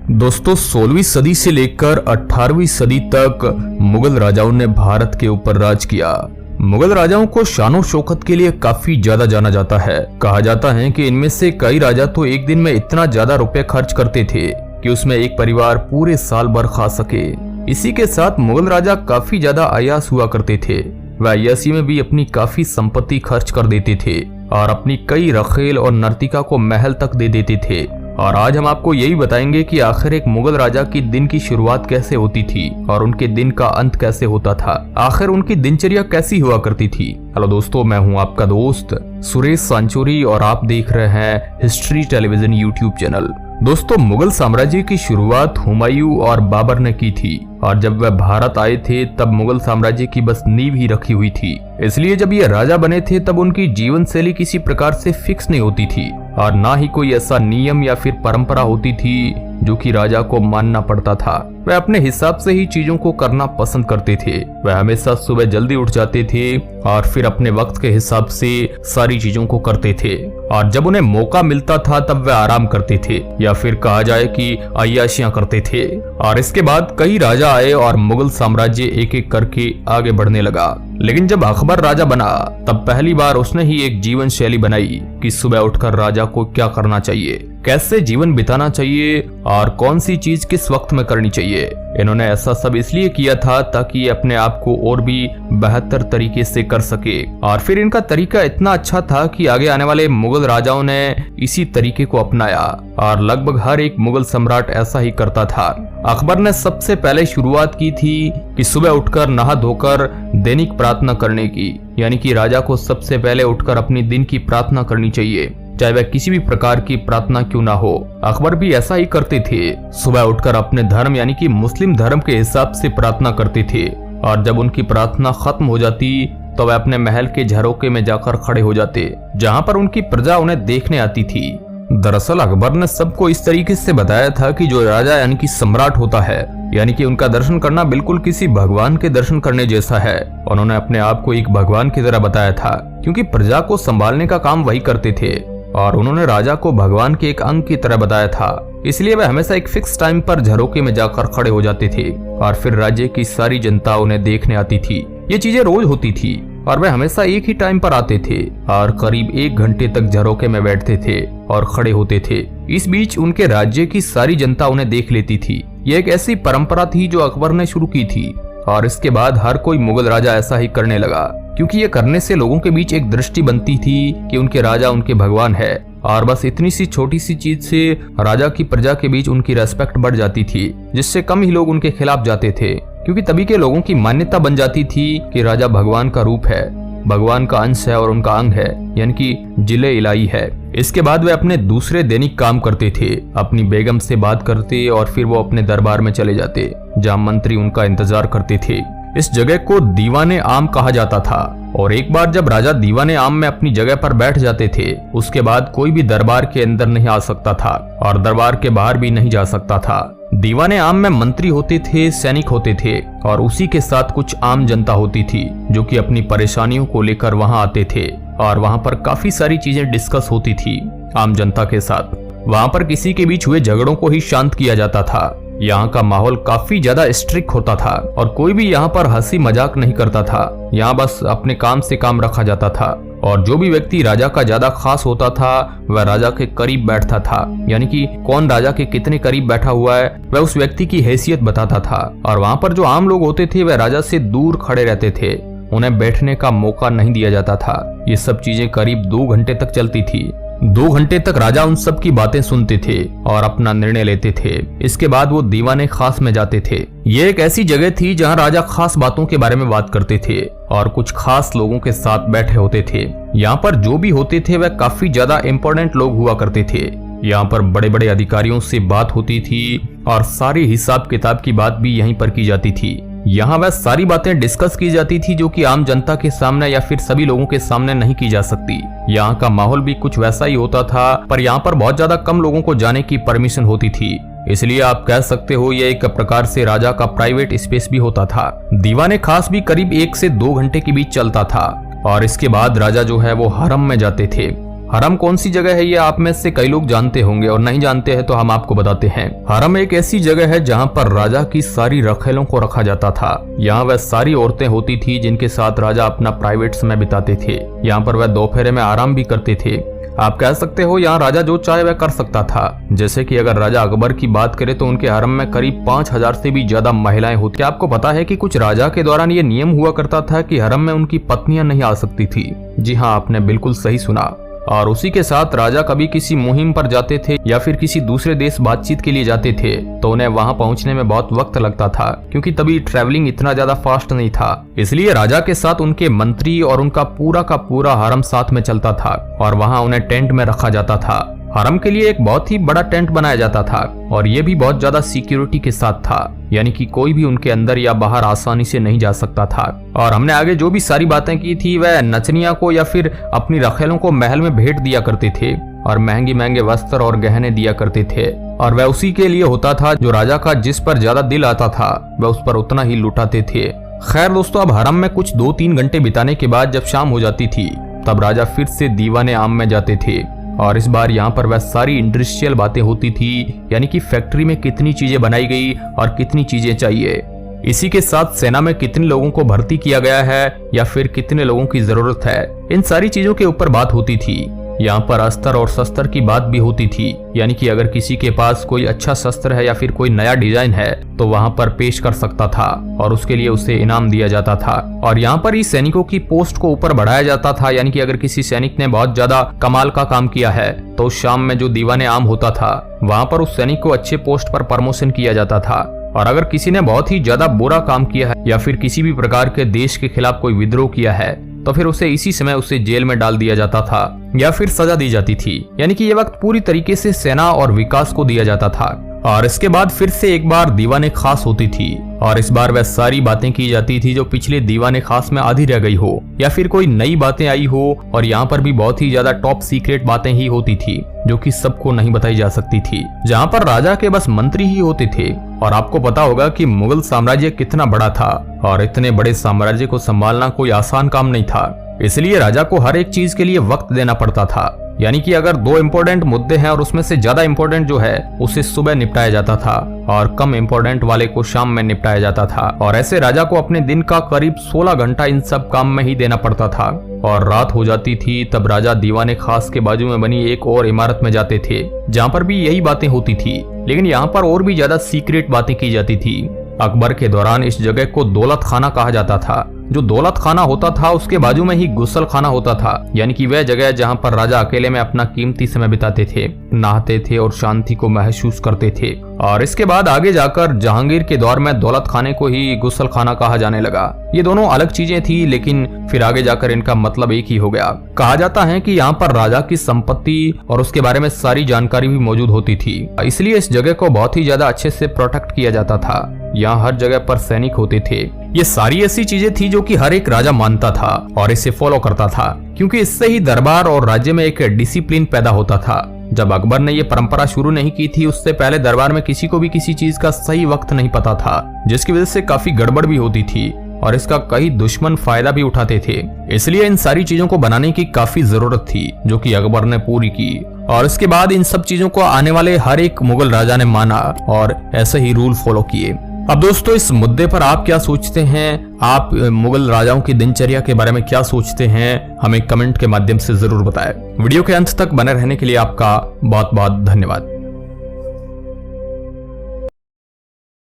दोस्तों 16वीं सदी से लेकर 18वीं सदी तक मुगल राजाओं ने भारत के ऊपर राज किया। मुगल राजाओं को शानो शौकत के लिए काफी ज्यादा जाना जाता है। कहा जाता है कि इनमें से कई राजा तो एक दिन में इतना ज्यादा रुपए खर्च करते थे कि उसमें एक परिवार पूरे साल भर खा सके। इसी के साथ मुगल राजा काफी ज्यादा अय्याश हुआ करते थे। वह अय्याशी में भी अपनी काफी संपत्ति खर्च कर देते थे और अपनी कई रखेल और नर्तिका को महल तक दे देते थे। और आज हम आपको यही बताएंगे कि आखिर एक मुगल राजा की दिन की शुरुआत कैसे होती थी और उनके दिन का अंत कैसे होता था। आखिर उनकी दिनचर्या कैसी हुआ करती थी। हेलो दोस्तों, मैं हूं आपका दोस्त सुरेश सांचोरी और आप देख रहे हैं हिस्ट्री टेलीविजन यूट्यूब चैनल। दोस्तों, मुगल साम्राज्य की शुरुआत हुमायूं और बाबर ने की थी और जब वह भारत आए थे तब मुगल साम्राज्य की बस नींव ही रखी हुई थी। इसलिए जब ये राजा बने थे तब उनकी जीवन शैली किसी प्रकार से फिक्स नहीं होती थी और ना ही कोई ऐसा नियम या फिर परंपरा होती थी जो कि राजा को मानना पड़ता था। वह अपने हिसाब से ही चीजों को करना पसंद करते थे। वह हमेशा सुबह जल्दी उठ जाते थे और फिर अपने वक्त के हिसाब से सारी चीजों को करते थे और जब उन्हें मौका मिलता था तब वह आराम करते थे या फिर कहा जाए कि अय्याशियां करते थे। और इसके बाद कई राजा आए और मुगल साम्राज्य एक एक करके आगे बढ़ने लगा। लेकिन जब अकबर राजा बना तब पहली बार उसने ही एक जीवन शैली बनाई कि सुबह उठकर राजा को क्या करना चाहिए, कैसे जीवन बिताना चाहिए और कौन सी चीज किस वक्त में करनी चाहिए। इन्होंने ऐसा सब इसलिए किया था ताकि ये अपने आप को और भी बेहतर तरीके से कर सके। और फिर इनका तरीका इतना अच्छा था कि आगे आने वाले मुगल राजाओं ने इसी तरीके को अपनाया और लगभग हर एक मुगल सम्राट ऐसा ही करता था। अकबर ने सबसे पहले शुरुआत की थी कि सुबह उठकर नहा धोकर दैनिक प्रार्थना करने की, यानी कि राजा को सबसे पहले उठकर अपनी दिन की प्रार्थना करनी चाहिए, चाहे वह किसी भी प्रकार की प्रार्थना क्यों ना हो। अकबर भी ऐसा ही करते थे। सुबह उठकर अपने धर्म यानी कि मुस्लिम धर्म के हिसाब से प्रार्थना करते थे और जब उनकी प्रार्थना खत्म हो जाती तो वह अपने महल के झरोके में जाकर खड़े हो जाते जहां पर उनकी प्रजा उन्हें देखने आती थी। दरअसल अकबर ने सबको इस तरीके से बताया था कि जो राजा यानी कि सम्राट होता है, यानी कि उनका दर्शन करना बिल्कुल किसी भगवान के दर्शन करने जैसा है। उन्होंने अपने आप को एक भगवान की तरह बताया था क्योंकि प्रजा को संभालने का काम वही करते थे और उन्होंने राजा को भगवान के एक अंग की तरह बताया था। इसलिए वह हमेशा एक फिक्स टाइम पर झरोके में जाकर खड़े हो जाते थे और फिर राज्य की सारी जनता उन्हें देखने आती थी। ये चीजें रोज होती थी और वह हमेशा एक ही टाइम पर आते थे और करीब 1 घंटे तक झरोके में बैठते थे और खड़े होते थे। इस बीच उनके राज्य की सारी जनता उन्हें देख लेती थी। यह एक ऐसी परंपरा थी जो अकबर ने शुरू की थी और इसके बाद हर कोई मुगल राजा ऐसा ही करने लगा क्योंकि ये करने से लोगों के बीच एक दृष्टि बनती थी कि उनके राजा उनके भगवान है। और बस इतनी सी छोटी सी चीज से राजा की प्रजा के बीच उनकी रेस्पेक्ट बढ़ जाती थी, जिससे कम ही लोग उनके खिलाफ जाते थे क्योंकि तभी के लोगों की मान्यता बन जाती थी कि राजा भगवान का रूप है, भगवान का अंश है और उनका अंग है, यानी कि जिले इलाही है। इसके बाद वे अपने दूसरे दैनिक काम करते थे, अपनी बेगम से बात करते और फिर वो अपने दरबार में चले जाते जहाँ मंत्री उनका इंतजार करते थे। इस जगह को दीवाने आम कहा जाता था और एक बार जब राजा दीवाने आम में अपनी जगह पर बैठ जाते थे उसके बाद कोई भी दरबार के अंदर नहीं आ सकता था और दरबार के बाहर भी नहीं जा सकता था। दीवाने आम में मंत्री होते थे, सैनिक होते थे और उसी के साथ कुछ आम जनता होती थी जो कि अपनी परेशानियों को लेकर वहां आते थे और वहां पर काफी सारी चीजें डिस्कस होती थी आम जनता के साथ। वहां पर किसी के बीच हुए झगड़ों को ही शांत किया जाता था। यहाँ का माहौल काफी ज्यादा स्ट्रिक्ट होता था और कोई भी यहाँ पर हंसी मजाक नहीं करता था। यहाँ बस अपने काम से काम रखा जाता था और जो भी व्यक्ति राजा का ज्यादा खास होता था वह राजा के करीब बैठता था, यानी कि कौन राजा के कितने करीब बैठा हुआ है वह उस व्यक्ति की हैसियत बताता था। और वहाँ पर जो आम लोग होते थे वह राजा से दूर खड़े रहते थे, उन्हें बैठने का मौका नहीं दिया जाता था। ये सब चीजें करीब 2 घंटे तक चलती थी। 2 घंटे तक राजा उन सब की बातें सुनते थे और अपना निर्णय लेते थे। इसके बाद वो दीवाने खास में जाते थे। ये एक ऐसी जगह थी जहां राजा खास बातों के बारे में बात करते थे और कुछ खास लोगों के साथ बैठे होते थे। यहाँ पर जो भी होते थे वह काफी ज्यादा इम्पोर्टेंट लोग हुआ करते थे। यहाँ पर बड़े बड़े अधिकारियों से बात होती थी और सारी हिसाब किताब की बात भी यहीं पर की जाती थी। यहाँ वह सारी बातें डिस्कस की जाती थी जो कि आम जनता के सामने या फिर सभी लोगों के सामने नहीं की जा सकती। यहाँ का माहौल भी कुछ वैसा ही होता था, पर यहाँ पर बहुत ज्यादा कम लोगों को जाने की परमिशन होती थी। इसलिए आप कह सकते हो यह एक प्रकार से राजा का प्राइवेट स्पेस भी होता था। दीवाने खास भी करीब 1 से 2 घंटे के बीच चलता था और इसके बाद राजा जो है वो हरम में जाते थे हरम कौन सी जगह है ये आप में से कई लोग जानते होंगे, और नहीं जानते हैं तो हम आपको बताते हैं। हरम एक ऐसी जगह है जहाँ पर राजा की सारी रखेलों को रखा जाता था। यहाँ वह सारी औरतें होती थी जिनके साथ राजा अपना प्राइवेट समय बिताते थे। यहाँ पर वह दोपहर में आराम भी करते थे। आप कह सकते हो यहाँ राजा जो चाहे वह कर सकता था। जैसे कि अगर राजा अकबर की बात करें तो उनके हरम में करीब 5000 से भी ज्यादा महिलाएं होती। आपको पता है कि कुछ राजा के दौरान ये नियम हुआ करता था कि हरम में उनकी पत्नियां नहीं आ सकती थी। जी हाँ, आपने बिल्कुल सही सुना। और उसी के साथ राजा कभी किसी मुहिम पर जाते थे या फिर किसी दूसरे देश बातचीत के लिए जाते थे तो उन्हें वहां पहुंचने में बहुत वक्त लगता था, क्योंकि तभी ट्रैवलिंग इतना ज्यादा फास्ट नहीं था। इसलिए राजा के साथ उनके मंत्री और उनका पूरा का पूरा हरम साथ में चलता था और वहां उन्हें टेंट में रखा जाता था। हरम के लिए एक बहुत ही बड़ा टेंट बनाया जाता था और ये भी बहुत ज्यादा सिक्योरिटी के साथ था, यानी कि कोई भी उनके अंदर या बाहर आसानी से नहीं जा सकता था। और हमने आगे जो भी सारी बातें की थी वह नचनिया को या फिर अपनी रखेलों को महल में भेंट दिया करते थे और महंगे महंगे वस्त्र और गहने दिया करते थे, और वह उसी के लिए होता था जो राजा का जिस पर ज्यादा दिल आता था वह उस पर उतना ही लुटाते थे। खैर दोस्तों, अब हरम में कुछ 2-3 घंटे बिताने के बाद जब शाम हो जाती थी तब राजा फिर से दीवाने आम में जाते थे और इस बार यहाँ पर वह सारी इंडस्ट्रियल बातें होती थी, यानी कि फैक्ट्री में कितनी चीजें बनाई गई और कितनी चीजें चाहिए। इसी के साथ सेना में कितने लोगों को भर्ती किया गया है या फिर कितने लोगों की जरूरत है, इन सारी चीजों के ऊपर बात होती थी। यहाँ पर अस्त्र और शस्त्र की बात भी होती थी, यानी कि अगर किसी के पास कोई अच्छा शस्त्र है या फिर कोई नया डिजाइन है तो वहाँ पर पेश कर सकता था और उसके लिए उसे इनाम दिया जाता था। और यहाँ पर ही सैनिकों की पोस्ट को ऊपर बढ़ाया जाता था, यानी कि अगर किसी सैनिक ने बहुत ज्यादा कमाल का काम किया है तो उस शाम में जो दीवाने आम होता था वहाँ पर उस सैनिक को अच्छे पोस्ट पर प्रमोशन किया जाता था। और अगर किसी ने बहुत ही ज्यादा बुरा काम किया है या फिर किसी भी प्रकार के देश के खिलाफ कोई विद्रोह किया है तो फिर उसे इसी समय उसे जेल में डाल दिया जाता था या फिर सजा दी जाती थी, यानी कि ये वक्त पूरी तरीके से सेना और विकास को दिया जाता था। और इसके बाद फिर से एक बार दीवाने खास होती थी और इस बार वह सारी बातें की जाती थी जो पिछले दीवाने खास में आधी रह गई हो या फिर कोई नई बातें आई हो। और यहाँ पर भी बहुत ही ज्यादा टॉप सीक्रेट बातें ही होती थी जो कि सबको नहीं बताई जा सकती थी, जहाँ पर राजा के बस मंत्री ही होते थे। और आपको पता होगा कि मुगल साम्राज्य कितना बड़ा था और इतने बड़े साम्राज्य को संभालना कोई आसान काम नहीं था, इसलिए राजा को हर एक चीज के लिए वक्त देना पड़ता था। यानी कि अगर 2 इम्पोर्टेंट मुद्दे हैं और उसमें से ज्यादा इम्पोर्टेंट जो है उसे सुबह निपटाया जाता था और कम इम्पोर्टेंट वाले को शाम में निपटाया जाता था। और ऐसे राजा को अपने दिन का करीब 16 घंटा इन सब काम में ही देना पड़ता था। और रात हो जाती थी तब राजा दीवाने खास के बाजू में बनी एक और इमारत में जाते थे जहाँ पर भी यही बातें होती थी, लेकिन यहाँ पर और भी ज्यादा सीक्रेट बातें की जाती थी। अकबर के दौरान इस जगह को दौलत खाना कहा जाता था। जो दौलत खाना होता था उसके बाजू में ही गुसल खाना होता था, यानी कि वह जगह जहां पर राजा अकेले में अपना कीमती समय बिताते थे, नहाते थे और शांति को महसूस करते थे। और इसके बाद आगे जाकर जहांगीर के दौर में दौलत खाने को ही गुसल खाना कहा जाने लगा। ये दोनों अलग चीजें थी, लेकिन फिर आगे जाकर इनका मतलब एक ही हो गया। कहा जाता है कि यहाँ पर राजा की संपत्ति और उसके बारे में सारी जानकारी भी मौजूद होती थी, इसलिए इस जगह को बहुत ही ज्यादा अच्छे से प्रोटेक्ट किया जाता था। यहाँ हर जगह पर सैनिक होते थे। ये सारी ऐसी चीजें थी जो कि हर एक राजा मानता था और इसे फॉलो करता था, क्योंकि इससे ही दरबार और राज्य में एक डिसिप्लिन पैदा होता था। जब अकबर ने ये परंपरा शुरू नहीं की थी उससे पहले दरबार में किसी को भी किसी चीज का सही वक्त नहीं पता था, जिसकी वजह से काफी गड़बड़ भी होती थी और इसका कई दुश्मन फायदा भी उठाते थे। इसलिए इन सारी चीजों को बनाने की काफी जरूरत थी जो कि अकबर ने पूरी की। और इसके बाद इन सब चीजों को आने वाले हर एक मुगल राजा ने माना और ऐसे ही रूल फॉलो किए। अब दोस्तों, इस मुद्दे पर आप क्या सोचते हैं? आप मुगल राजाओं की दिनचर्या के बारे में क्या सोचते हैं? हमें कमेंट के माध्यम से जरूर बताएं। वीडियो के अंत तक बने रहने के लिए आपका बहुत बहुत धन्यवाद।